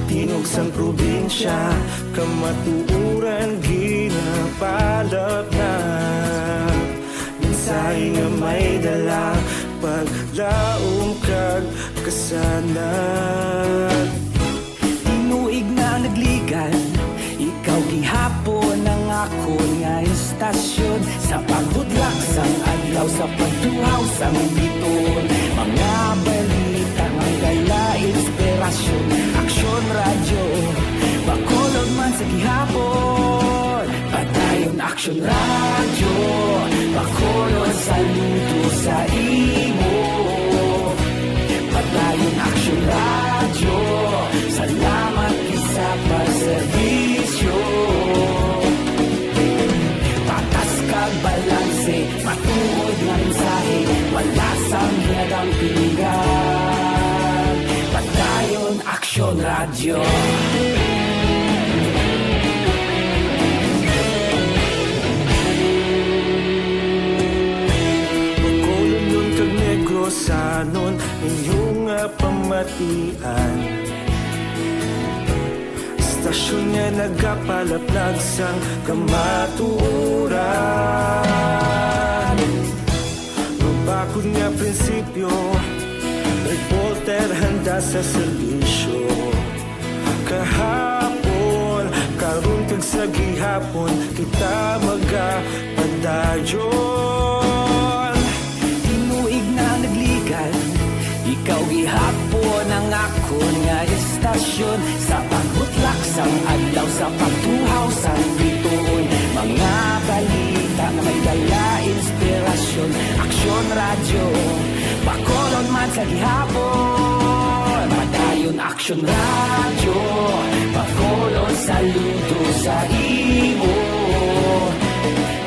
[SPEAKER 3] Tinog sang probinsya, kamatuuran ginapalap na. Minsay nga may dala, paglaom kag kasanan. Tinuig na nagligan, ikaw gihapon ang ako nga istasyon. Sa paghudlak sang adlaw, sa pagtuhaw sang biton. Mga balita, mga inspirasyon. Aksyon radyo, bakolog man sa gihapon. Padayon Aksyon radyo, bakolog saludo sa imo. Padayon Aksyon radyo, salamat sa pagserbisyo. Patas kag balanse, matuod nga mensahe, wala sang hinagang piligan. Padayon Aksyon radyo. Pagkolon nun kag Negrosanon, inyong pamatian. Stasyon nga nagapalaplag sang kamatuuran. Mabakod nga prinsipyo, reporter handa sa serbisyo. Kahapon, karon kag sa gihapon, kita magapadayon. Tinuig na nagligan, ikaw gihapon ang akon nga istasyon. Sa pagbutlak sang adlaw, sa pagtuhaw sang biton. Mga balita na may dala inspirasyon. Aksyon radyo, bakolon man sa gihapon. Padayon Aksyon radyo, bakolon saludo sa imo.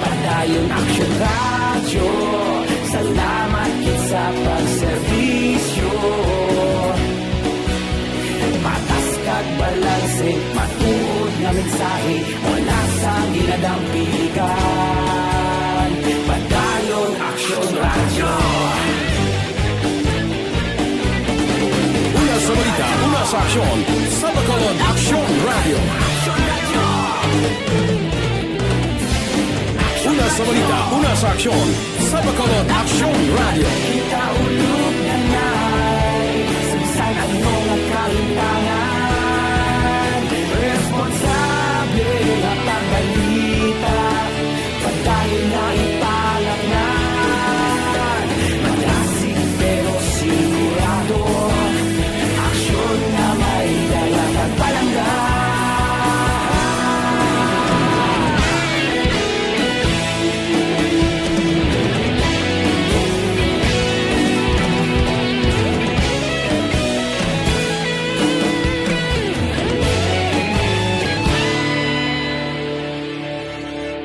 [SPEAKER 3] Padayon Aksyon radyo, salamat kit sa pagserbisyo. Patas kag balanse, matuod nga mensahe, wala sang ginadang piligan. Padayon Aksyon radyo.
[SPEAKER 1] Una sa balita, una sa aksyon, sa Bacolod Aksyon Radio. Una sa balita, una sa aksyon, sa Bacolod Aksyon Radio.
[SPEAKER 3] Kita ulog na na'y sagsay ang mga kalintangan. Responsable at ang balita, padayon na ipalak na. Malasig pero sigurado, aksyon na may dalang at palanggan.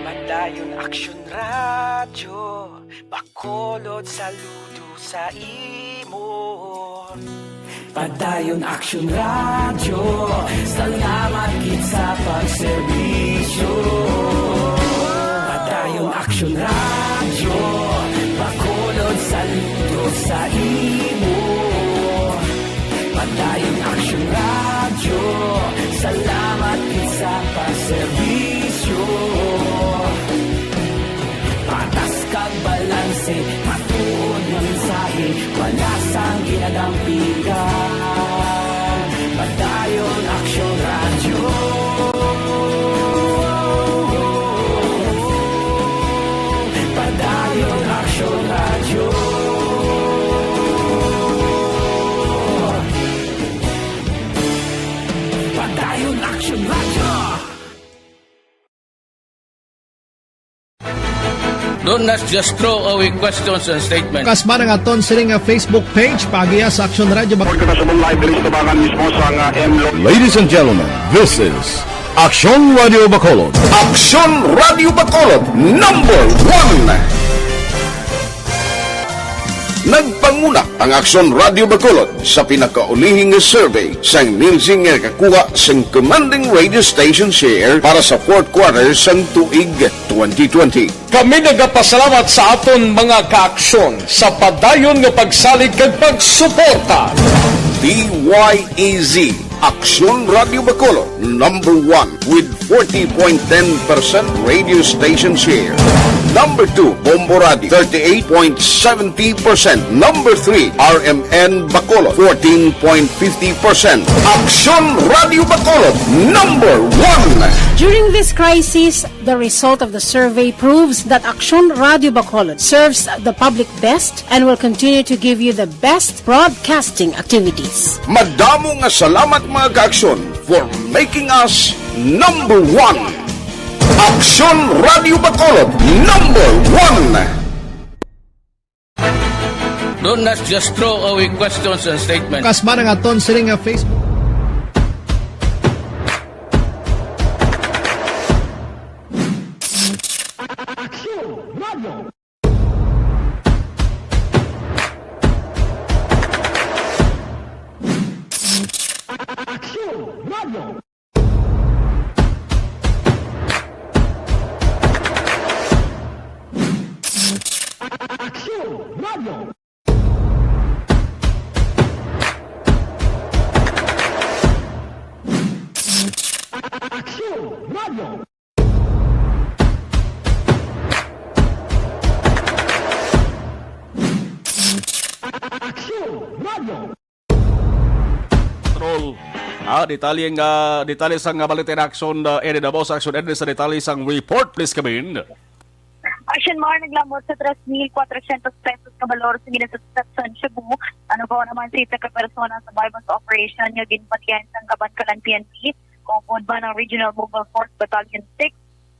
[SPEAKER 3] Padayon Aksyon radyo, bakolod saludo sa imo. Padayon Aksyon radyo, salamat kit sa pagserbisyo. Padayon Aksyon radyo, bakolod saludo sa imo. Padayon Aksyon radyo, salamat kit sa pagserbisyo.
[SPEAKER 7] Don't just throw away questions and statements.
[SPEAKER 10] Kasma ng aton sining nga Facebook page pagiya sa Aksyon Radio Bacolod.
[SPEAKER 1] Ladies and gentlemen, this is Aksyon Radio Bacolod.
[SPEAKER 5] Aksyon Radio Bacolod number 1. Nagpanguna ang Aksyon Radio Bacolod sa pinakaulihing survey sa ninsing nga kakuha sa commanding radio station share para sa fourth quarter sa tuig 2020.
[SPEAKER 8] Kami nagapasalamat sa aton mga kaaksyon sa padayon nga pagsalig kag pagsuporta.
[SPEAKER 5] DYEZ Aksyon Radio Bacolod number 1 with 40.10% radio station share. Number 2, Bombo Radio, 38.70%. Number 3, RMN Bacolod, 14.50%. Aksyon Radio Bacolod, number 1.
[SPEAKER 23] During this crisis, the result of the survey proves that Aksyon Radio Bacolod serves the public best and will continue to give you the best broadcasting activities.
[SPEAKER 5] Madamo nga salamat mga kaaksyon for making us number 1. Aksyon Radio Bacolod number 1.
[SPEAKER 7] Don't just throw away questions and statements.
[SPEAKER 10] Kasma ng aton sining nga Facebook.
[SPEAKER 6] Detalye sang balitin aksyon edi na boss aksyon edi sa detalye sang report please come in.
[SPEAKER 9] Action Mar naglamot sa 3,400 pesos kabalor sa ginasasaksan Cebu. Ano po naman sa ita ka-persona sa bypass operation yung ginpatiyan sa Kabankalan PNP kung ba ng Regional Mobile Force Battalion 6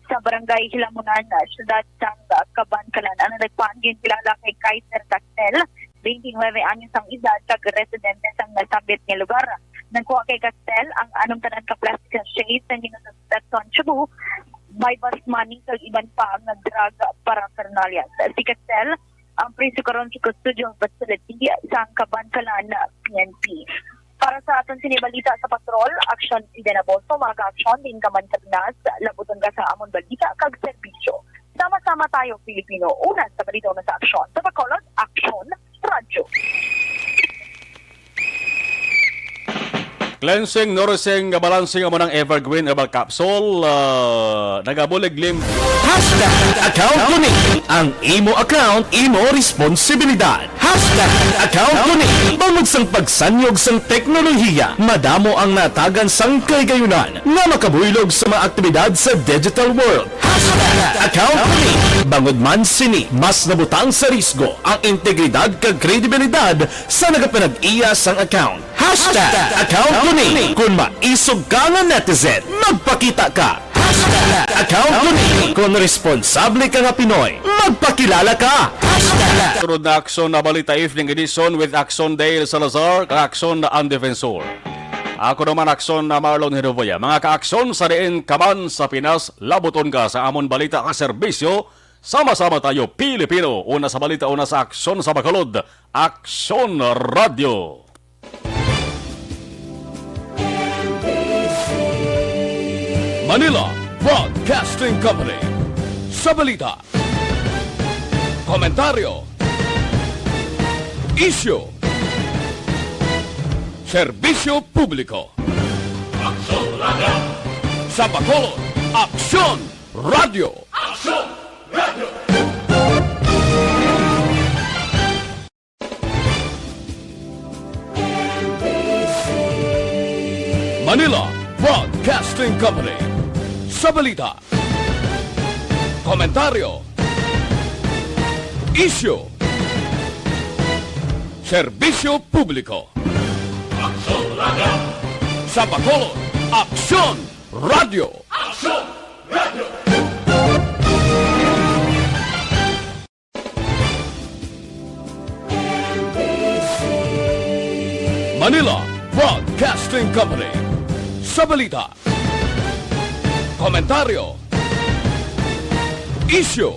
[SPEAKER 9] sa Barangay Hilamunan, syudad sa Kabankalan. Ano nagpaangin kilala kay Kaiser Castel, 29 anyos ang edad, kag-residente sa nasabit ng lugar. Nagkuha kay Castel ang anong tanan ka-plastic shades ng ginasasaksan Cebu, bypass money kag iban pa ang nagdrag para karnalya. Si Castel ang priso karon sa custodial facility sa Kabankalan PNP. Para sa aton sinibalita sa patrol, aksyon si Denaboso, mga ka-aksyon din ka man sa Pinas, labuton ka sa amon balita kag serbisyo. Sama-sama tayo Pilipino, una sa balita na sa aksyon. Sa Bacolod, Aksyon Radio.
[SPEAKER 6] Cleansing, nourishing, balancing mo ng Evergreen Herbal Capsule. Nagabulig lim.
[SPEAKER 4] Hashtag account ko ni. Ang imo account, imo responsibilidad. Hashtag account ko ni. Bangod sang pagsanyog sang teknolohiya, madamo ang natagan sang kaygayunan na makabuylog sa mga aktibidad sa digital world. Hashtag account ko ni. Bangod man sini, mas nabutang sa risgo ang integridad kag kredibilidad sa nagapinag-iya sang account. Hashtag account ko ni. Kung maisog ka nga netizen, magpakita ka. Hashtag account ko ni. Kung responsable ka nga Pinoy, magpakilala ka. Hashtag.
[SPEAKER 6] Sunod na aksyon na balita evening edition with Aksyon Dale Salazar, ka-aksyon na ang defensor. Ako naman aksyon na Marlon Hiroboya. Mga ka-aksyon sa diin kaman sa Pinas, labuton ka sa amon balita ka serbisyo. Sama-sama tayo Pilipino. Una sa balita, una sa aksyon sa Bacolod. Aksyon Radio.
[SPEAKER 5] Manila Broadcasting Company. Sa balita, komentaryo, isyu, serbisyo publiko. Aksyon Radio. Sa Bacolod, Aksyon Radio. Aksyon Radio. Manila Broadcasting Company. Sa balita, komentaryo, isyu, serbisyo publiko. Aksyon Radio. Sa Bacolod, Aksyon Radio. Aksyon Radio.
[SPEAKER 8] Manila Broadcasting Company. Sa balita, komentaryo, issue,